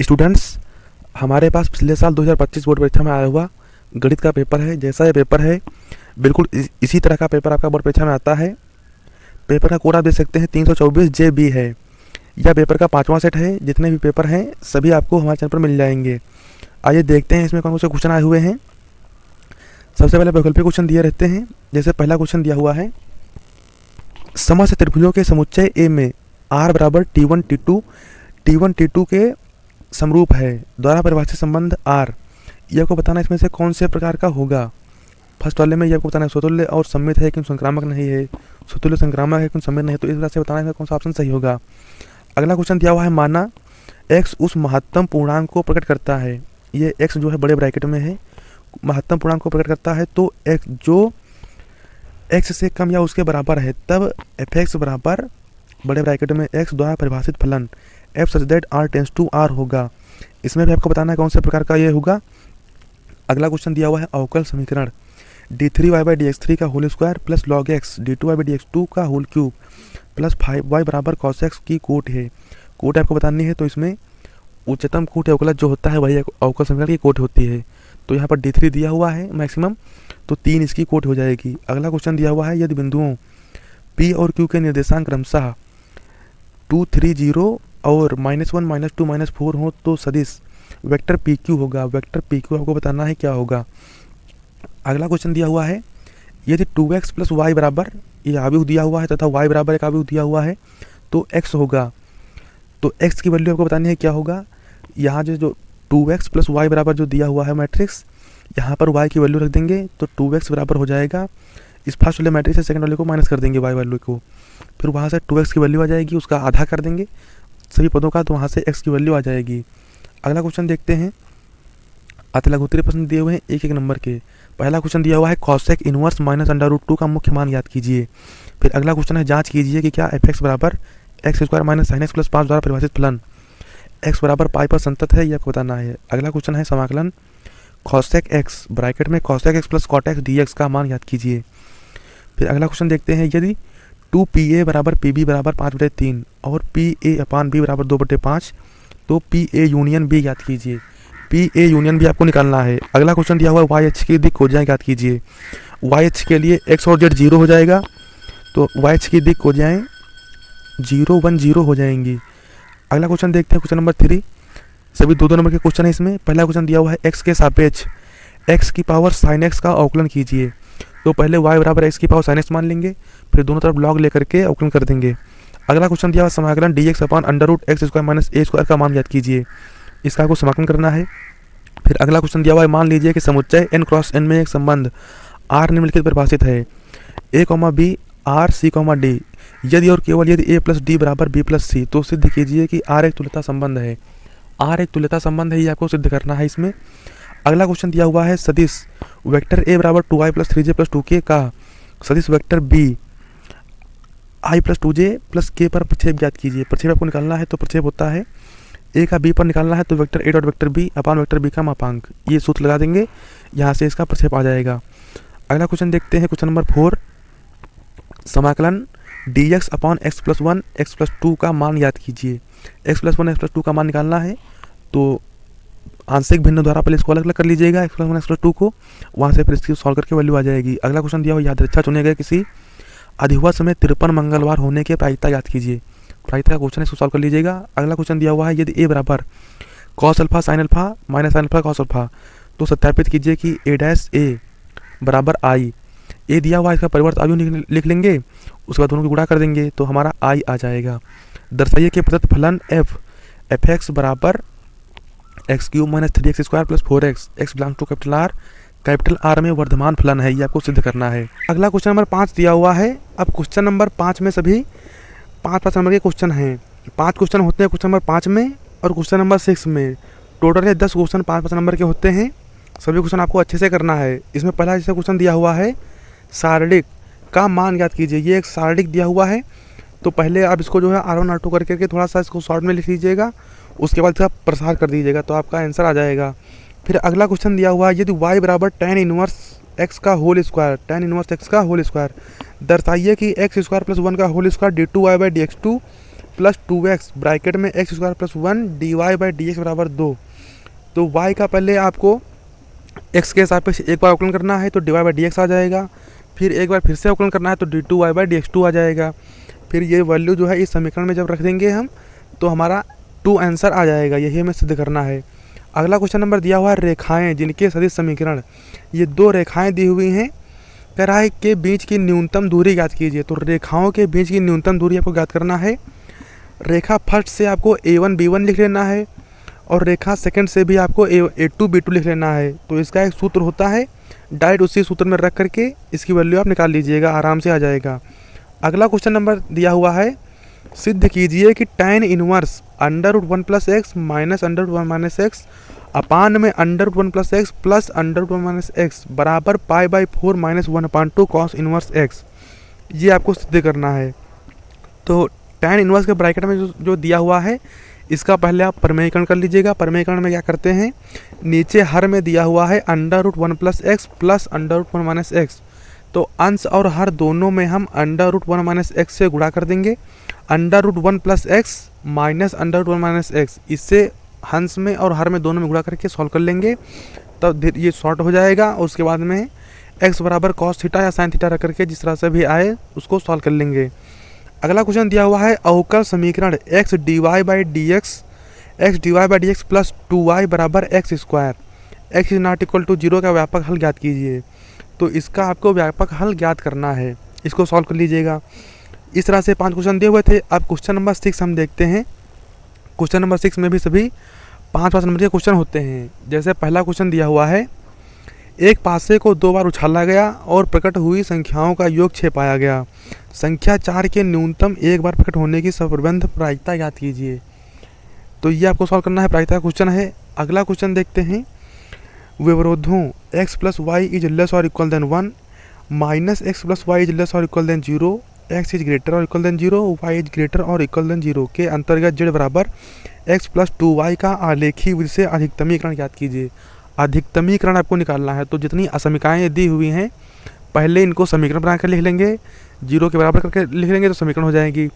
Students, हमारे पास पिछले साल 2025 बोर्ड परीक्षा में आया हुआ गणित का पेपर है। जैसा ये पेपर है बिल्कुल इसी तरह का पेपर आपका बोर्ड परीक्षा में आता है। पेपर का कोड आप देख सकते हैं 324 JB है। यह पेपर का 5वां सेट है। जितने भी पेपर हैं सभी आपको हमारे चैनल पर मिल जाएंगे। आइए देखते हैं इसमें कौन से क्वेश्चन आए हुए हैं। सबसे पहले वैकल्पिक क्वेश्चन दिए रहते हैं। जैसे पहला क्वेश्चन दिया हुआ है, समस्त त्रिभुजों के समुच्चय ए में R बराबर T1 T2 के समरूप है द्वारा परिभाषित संबंध R। यह आपको बताना इसमें से कौन से प्रकार का होगा। फर्स्ट वाले में यह आपको बताना है स्वतुल्य और सममित है लेकिन संक्रामक नहीं है, स्वतुल्य संक्रामक है लेकिन सममित नहीं है। तो इस वजह से बताना है कौन सा ऑप्शन सही होगा। अगला क्वेश्चन दिया हुआ है, माना x उस महत्तम पूर्णांक को प्रकट करता है। ये x जो है बड़े ब्रैकेट में है, महत्तम पूर्णांक को प्रकट करता है। तो x जो x से कम या उसके बराबर है तब f(x) बराबर बड़े ब्रैकेट में x द्वारा परिभाषित फलन f such that r tends to r होगा। इसमें भी आपको बताना है कौन से प्रकार का ये होगा। अगला क्वेश्चन दिया हुआ है, अवकल समीकरण d3y/dx3 का whole square plus log x d2y/dx2 का होल क्यूब प्लस 5y बराबर cos x की कोट है। कोट आपको बतानी है। तो इसमें उच्चतम कोट अवकलज जो होता है वही अवकल समीकरण की कोट होती है। तो यहाँ पर d3 दिया हुआ है मैक्सिमम, तो 3 इसकी कोट हो जाएगी। अगला क्वेश्चन दिया हुआ है, यदि बिंदुओं p और q के निर्देशांक क्रमशः 2 3 0 और -1 -2 -4 हो तो सदिश वेक्टर PQ होगा। वेक्टर PQ आपको बताना है क्या होगा। अगला क्वेश्चन दिया हुआ है, यदि 2x + y बराबर ये आव्यूह दिया हुआ है तथा y बराबर एक आव्यूह दिया हुआ है तो x होगा। तो x की वैल्यू आपको बतानी है क्या होगा। यहाँ जो 2x + y बराबर जो दिया हुआ है मैट्रिक्स, यहाँ पर y की वैल्यू रख देंगे तो 2x बराबर हो जाएगा। इस फर्स्ट वाले मैट्रिक्स से सेकंड वाले को माइनस कर देंगे y वैल्यू को, फिर वहाँ से 2x की वैल्यू आ जाएगी, उसका आधा कर देंगे सभी पदों का, तो वहाँ से x की वैल्यू आ जाएगी। अगला क्वेश्चन देखते हैं। अतिलघुत्तरीय प्रश्न दिए हुए हैं एक नंबर के। पहला क्वेश्चन दिया हुआ है, cosec इनवर्स -√2 का मुख्य मान ज्ञात कीजिए। फिर अगला क्वेश्चन है, जांच कीजिए कि क्या f(x) बराबर x² - sin x + 5 द्वारा परिभाषित फलन x बराबर पाई पर संतत है, यह आपको बताना है। अगला क्वेश्चन है, समाकलन cosec x ब्रैकेट में cosec x + cot x dx का मान ज्ञात कीजिए। फिर अगला क्वेश्चन देखते हैं, यदि 2pa बराबर pb बराबर 5/3 और pa/b बराबर 2/5 तो pa यूनियन b ज्ञात कीजिए। pa यूनियन b आपको निकालना है। अगला क्वेश्चन दिया हुआ है, yh की दिक् खोजें ज्ञात कीजिए। yh के लिए x और z 0 हो जाएगा, तो yh की दिक् खोजें 0 1 0 हो जाएंगी। अगला क्वेश्चन देखते हैं, क्वेश्चन नंबर 3। सभी दो नंबर के क्वेश्चन है इसमें। पहला क्वेश्चन दिया हुआ है, x के सापेक्ष x की पावर sin x का अवकलन कीजिए। तो पहले y बराबर x की पावर sin x मान लेंगे, फिर दोनों तरफ log लेकर के अवकलन कर देंगे। अगला क्वेश्चन दिया हुआ, समाकलन dx/√x² - a² का मान ज्ञात कीजिए। इसका आपको समाकलन करना है। फिर अगला क्वेश्चन दिया हुआ है, मान लीजिए कि समुच्चय n × n में एक संबंध R निम्नलिखित परिभाषित है, a, b R c, d। यदि और केवल यदि a + d बराबर b + c तो सिद्ध कीजिए कि R एक तुल्यता संबंध है। R एक तुल्यता संबंध है, ये आपको सिद्ध करना है इसमें। अगला क्वेश्चन दिया हुआ है, सदिश वेक्टर a बराबर 2i + 3j + 2k का सदिश vector b i + 2j + k पर प्रक्षेप ज्ञात कीजिए। प्रक्षेप आपको निकालना है, तो प्रक्षेप होता है a का b पर निकालना है तो vector a dot vector b upon vector b का मापांक, ये सूत्र लगा देंगे, यहाँ से इसका प्रक्षेप आ जाएगा। अगला क्वेश्चन देखते हैं, क्वेश्चन नंबर 4। समाकलन dx/x + 1 x + 2 का मान ज्ञात कीजिए। x + 1 x + 2 का मान निकालना है, तो आंशिक भिन्न द्वारा पहले इसको अलग अलग कर लीजिएगा x + 1 x + 2 को, वहाँ से फिर इसकी सॉल्व करके वैल्यू आ जाएगी। अगला क्वेश्चन दिया हुआ, यादृच्छा चुने गए किसी अधिवर्ष में 53 मंगलवार होने के प्रायिकता ज्ञात कीजिए। प्रायिकता का क्वेश्चन इसको सॉल्व कर लीजिएगा। अगला क्वेश्चन दिया हुआ है, यदि a बराबर cos α sin α - sin α cos α तो सत्यापित कीजिए कि a' बराबर i। a दिया हुआ है, इसका परिवर्त आव्यूह लिख लेंगे, उसके बाद दोनों को गुणा कर देंगे तो हमारा i आ जाएगा। दर्शाइए कि प्रदत्त फलन f(x) बराबर x³ - 3x² + 4x x belongs to capital R में वर्धमान फलन है, ये आपको सिद्ध करना है। अगला क्वेश्चन नंबर 5 दिया हुआ है। अब क्वेश्चन नंबर 5 में सभी 5 नंबर के क्वेश्चन हैं। 5 क्वेश्चन होते हैं क्वेश्चन नंबर 5 में और क्वेश्चन नंबर 6 में। टोटल है 10 क्वेश्चन 5 नंबर के होते हैं। सभी क्वेश्चन आपको अच्छे से करना है। इसमें पहला जैसे क्वेश्चन दिया हुआ है, सारणिक का मान ज्ञात कीजिए। ये एक सारणिक दिया हुआ है, तो पहले आप इसको जो है R1 R2 करके थोड़ा सा इसको शॉर्ट में लिख लीजिएगा, उसके बाद इसका प्रसार कर दीजिएगा तो आपका आंसर आ जाएगा। फिर अगला क्वेश्चन दिया हुआ है, यदि y बराबर tan इनवर्स x का होल स्क्वायर दर्शाइए कि x² + 1 का whole square d2y/dx2 plus 2x bracket में एक्स स्क्वायर प्लस 1 dy/dx बराबर 2। तो y का पहले आपको x के सापेक्ष एक बार अवकलन करना है तो dy/dx आ जाएगा, फिर एक बार फिर से अवकलन करना है तो d2y/dx2 आ जाएगा। फिर ये वैल्यू जो है इस समीकरण में जब रख देंगे हम तो हमारा 2 आंसर आ जाएगा। यही हमें सिद्ध करना है। अगला क्वेश्चन नंबर दिया हुआ है रेखाएं जिनके सदिश समीकरण। ये दो रेखाएं दी हुई हैं, कह रहा है के बीच की न्यूनतम दूरी ज्ञात कीजिए। तो रेखाओं के बीच की न्यूनतम दूरी आपको ज्ञात करना है। रेखा फर्स्ट से आपको a1 b1 लिख लेना है और रेखा सेकंड से भी आपको a2 b2 लिख लेना है। तो इसका एक सूत्र होता है, डायरेक्ट उसी सूत्र में रख करके इसकी वैल्यू आप निकाल लीजिएगा, आराम से आ जाएगा। अगला क्वेश्चन नंबर दिया हुआ है, सिद्ध कीजिए कि tan inverse √1 + x minus √1 - x अपान में √1 + x प्लस √1 - x बराबर π/4 - 1/2 cos इनवर्स x। ये आपको सिद्ध करना है। तो tan इनवर्स के ब्रैकेट में जो दिया हुआ है इसका पहले आप प्रमेयीकरण कर लीजिएगा। प्रमेयीकरण में क्या करते हैं, नीचे हर में दिया हुआ है √1 + x प्लस √1 - x। तो अंश और हर दोनों में हम √1 - x से गुणा कर देंगे। √1 + x माइनस √1 - x, इससे हंस में और हर में दोनों में गुणा करके सॉल्व कर लेंगे, तब ये शॉर्ट हो जाएगा। और उसके बाद में x बराबर cos थीटा या sin थीटा रख करके जिस तरह से भी आए उसको सॉल्व कर लेंगे। अगला क्वेश्चन दिया हुआ है, अवकल समीकरण x dy/dx प्लस 2y बराबर x स्क्वायर x ≠ 0 का व्यापक हल ज्ञात कीजिए। तो इसका आपको व्यापक हल ज्ञात करना है, इसको सॉल्व कर लीजिएगा। इस तरह से 5 क्वेश्चन दिए हुए थे। अब क्वेश्चन नंबर 6 हम देखते हैं। क्वेश्चन नंबर 6 में भी सभी 5-5 नंबर के क्वेश्चन होते हैं। जैसे पहला क्वेश्चन दिया हुआ है, एक पासे को 2 बार उछाला गया और प्रकट हुई संख्याओं का योग 6 पाया गया। संख्या 4 के न्यूनतम एक बार प्रकट होने की संप्रबंध प्रायिकता याद कीजिए। तो ये आपको सॉल्व करना है, प्रायिकता का क्वेश्चन है। अगला क्वेश्चन देखते हैं, विवरोधों x + y इज लेस और equal than 1 minus x + y is less और equal than 0 x is greater और equal than 0 y is greater और इक्वल देन 0 के अंतर्गत z बराबर x + 2y का आलेखी विधि से अधिकतमीकरण याद कीजिए। अधिकतमीकरण आपको निकालना है। तो जितनी असमीकाएँ दी हुई हैं पहले इनको समीकरण बना कर लिख लेंगे, 0 के बराबर करके लिख लेंगे तो समीकरण हो जाएगी।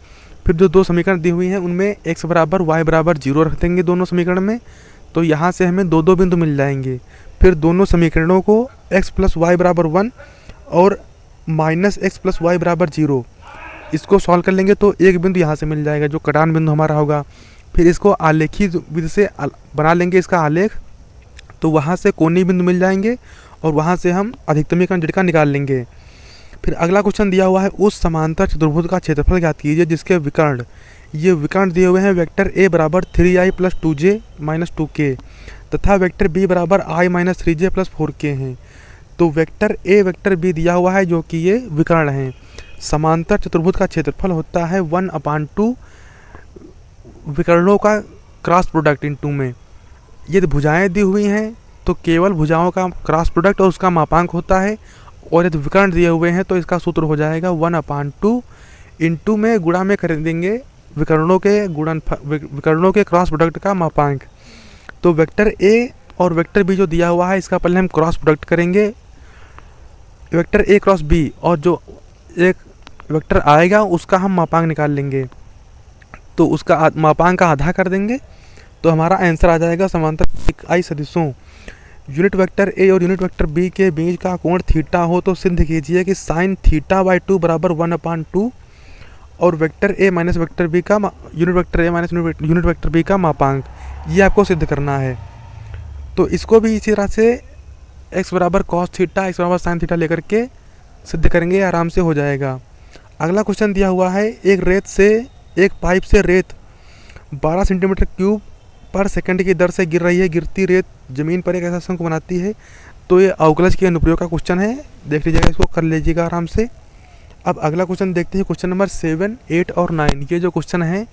फिर जो 2 समीकरण दी हुई हैं उनमें x बराबर y बराबर 0 रख देंगे दोनों समीकरण में, तो यहाँ से हमें 2 बिंदु मिल जाएंगे। फिर दोनों समीकरणों को x + y बराबर 1 और माइनस x + y बराबर 0 इसको सॉल्व कर लेंगे तो एक बिंदु यहाँ से मिल जाएगा जो कटान बिंदु हमारा होगा। फिर इसको आलेखी विधि से बना लेंगे इसका आलेख, तो वहाँ से कोणीय बिंदु मिल जाएंगे और वहाँ से हम अधिकतमीकरण z का निकाल लेंगे। फिर अगला क्वेश्चन दिया हुआ है, उस समांतर चतुर्भुज का क्षेत्रफल ज्ञात कीजिए जिसके विकर्ण, ये विकर्ण दिए हुए हैं वेक्टर a बराबर 3i + 2j - 2k तथा वेक्टर b बराबर i - 3j + 4k हैं। तो वेक्टर a वेक्टर b दिया हुआ है जो कि ये विकर्ण हैं। समांतर चतुर्भुज का क्षेत्रफल होता है 1/2 विकर्णों का क्रॉस प्रोडक्ट इन 2 में। यदि भुजाएं दी हुई हैं तो केवल भुजाओं का क्रॉस प्रोडक्ट और उसका मापांक होता है, और यदि विकर्ण दिए हुए हैं तो इसका सूत्र हो जाएगा 1/2 × में गुणा में कर देंगे विकर्णों के क्रॉस प्रोडक्ट का मापांक। तो वेक्टर a और वेक्टर b जो दिया हुआ है इसका पहले हम क्रॉस प्रोडक्ट करेंगे, वेक्टर a क्रॉस b, और जो एक वेक्टर आएगा उसका हम मापांक निकाल लेंगे, तो उसका मापांक का आधा कर देंगे तो हमारा आंसर आ जाएगा समांतर इकाई सदिशों। यूनिट वेक्टर a और यूनिट वेक्टर b के बीच का कोण थीटा हो तो सिद्ध कीजिए कि sin θ/2 बराबर 1/2 और vector a minus vector b का unit vector a minus unit vector b का मापांक, ये आपको सिद्ध करना है। तो इसको भी इसी तरह से x बराबर cos थीटा x बराबर sin थीटा लेकर के सिद्ध करेंगे, आराम से हो जाएगा। अगला क्वेश्चन दिया हुआ है, एक पाइप से रेत 12 सेंटीमीटर क्यूब पर सेकंड की दर से गिर रही है। गिरती रेत जमीन पर एक ऐसा शंख बनाती है। तो ये अवकलज के अनुप्रयोग का क्वेश्चन है, देख लीजिएगा, इसको कर लीजिएगा आराम से। अब अगला क्वेश्चन देखते हैं, क्वेश्चन नंबर 7, 8 और 9। ये जो क्वेश्चन है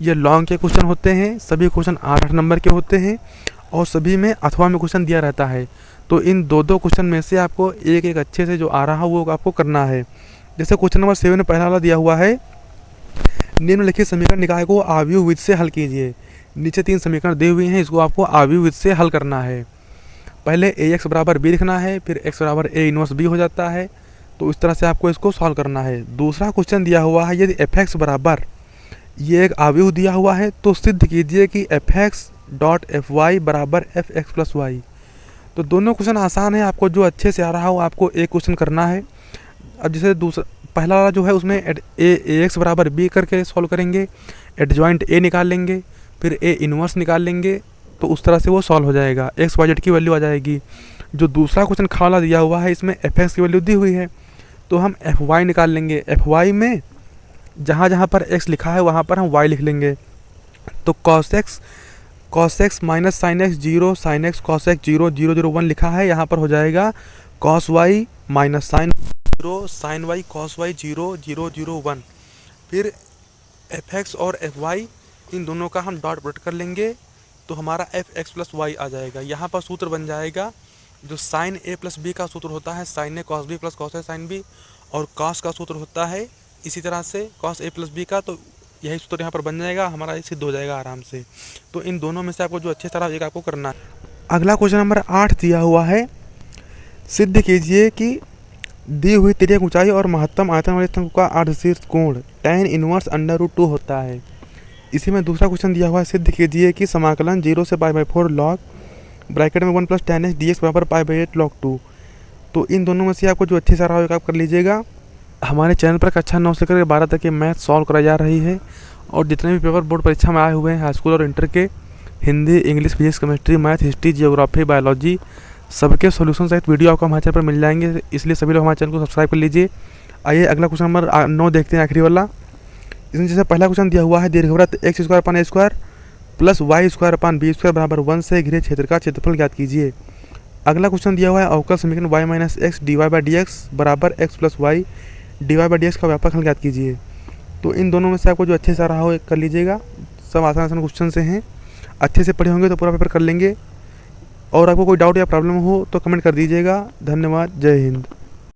ये लॉन्ग के क्वेश्चन होते हैं, सभी क्वेश्चन 8 नंबर के होते हैं और सभी में अथवा में क्वेश्चन दिया रहता है। तो इन दो क्वेश्चन में से आपको एक अच्छे से जो आ रहा है वो आपको करना है। जैसे क्वेश्चन नंबर 7 में पहला वाला दिया हुआ है, निम्नलिखित समीकरण निकाय को आव्यूह विधि से हल कीजिए। नीचे 3 समीकरण दी हुई हैं, इसको आपको आव्यूह विधि से हल करना है। पहले ax बराबर b लिखना है, फिर x बराबर a इनवर्स b हो जाता है। तो इस तरह से आपको इसको सॉल्व करना है। दूसरा क्वेश्चन दिया हुआ है, यदि fx बराबर ये एक आव्यूह दिया हुआ है, तो सिद्ध कीजिए कि f x dot f y बराबर एफ एक्स प्लस वाई। तो दोनों क्वेश्चन आसान है, आपको जो अच्छे से आ रहा हो आपको एक क्वेश्चन करना है। अब जैसे दूसरा पहला वाला जो है उसमें ए एक्स बराबर बी करके सॉल्व करेंगे, एडजॉइंट ए निकाल लेंगे, फिर ए इनवर्स निकाल लेंगे, तो उस तरह से वो सॉल्व हो जाएगा, एक्स वाई जेड की वैल्यू आ जाएगी। जो दूसरा क्वेश्चन खाला दिया हुआ है इसमें एफ एक्स की वैल्यू दी हुई है, तो हम एफ वाई निकाल लेंगे। एफ वाई में जहाँ जहाँ पर एक्स लिखा है वहाँ पर हम वाई लिख लेंगे। तो cos x minus sin x zero, sin x cos x zero, 0 0 1 लिखा है, यहाँ पर हो जाएगा cos y minus sin zero, sin y cos y 0 0 0 1। फिर एफ एक्स और एफ वाई इन दोनों का हम डॉट प्रोडक्ट कर लेंगे, तो हमारा एफ एक्स प्लस वाई आ जाएगा। यहाँ पर सूत्र बन जाएगा जो साइन ए प्लस बी का सूत्र होता है, sign A cos B plus cos A sine B, और कॉस का सूत्र होता है इसी तरह से कॉस ए प्लस बी का, तो यही सूत्र यहाँ पर बन जाएगा, हमारा ये सिद्ध हो जाएगा आराम से। तो इन दोनों में से आपको जो अच्छे तरह एक आपको करना है। अगला क्वेश्चन नंबर 8 दिया हुआ है, सिद्ध कीजिए कि दी हुई तिर्यक ऊंचाई और महत्तम आयतन वाले स्तंभ का अर्धशीर्ष कोण tan इनवर्स √2 होता है। इसी में दूसरा क्वेश्चन दिया हुआ है, सिद्ध कीजिए कि समाकलन 0 से π/4 log ब्रैकेट में 1 + tan x dx बराबर π/8 log 2। तो इन दोनों में से आपको जो अच्छे से आ रहा होगा आप कर लीजिएगा। हमारे चैनल पर कक्षा 9 से लेकर 12 तक की मैथ सॉल्व कराई जा रही है, और जितने भी पेपर बोर्ड परीक्षा में आए हुए हैं हाई स्कूल और इंटर के, Hindi, English, physics, chemistry, math, history, geography, biology, सबके सॉल्यूशन सहित वीडियो आपको हमारे चैनल पर मिल जाएंगे, इसलिए सभी लोग हमारे चैनल को सब्सक्राइब कर लीजिए। आइए अगला क्वेश्चन नंबर 9 देखते हैं, आखिरी वाला। इसमें जैसे पहला क्वेश्चन दिया हुआ है, दीर्घवृत्त x square upon a square plus y square upon b square बराबर 1 से घिरे क्षेत्र का क्षेत्रफल ज्ञात कीजिए। अगला क्वेश्चन दिया हुआ है, अवकल समीकरण y minus x d y by d x बराबर x plus y d y by d x का व्यापक हल ज्ञात कीजिए। तो इन दोनों में से आपको जो अच्छे से आ रहा हो कर लीजिएगा, सब आसान आसान क्वेश्चन से हैं, अच्छे से पढ़े होंगे तो पूरा पेपर कर लेंगे। और आपको कोई डाउट या प्रॉब्लम हो तो कमेंट कर दीजिएगा। धन्यवाद, जय हिंद।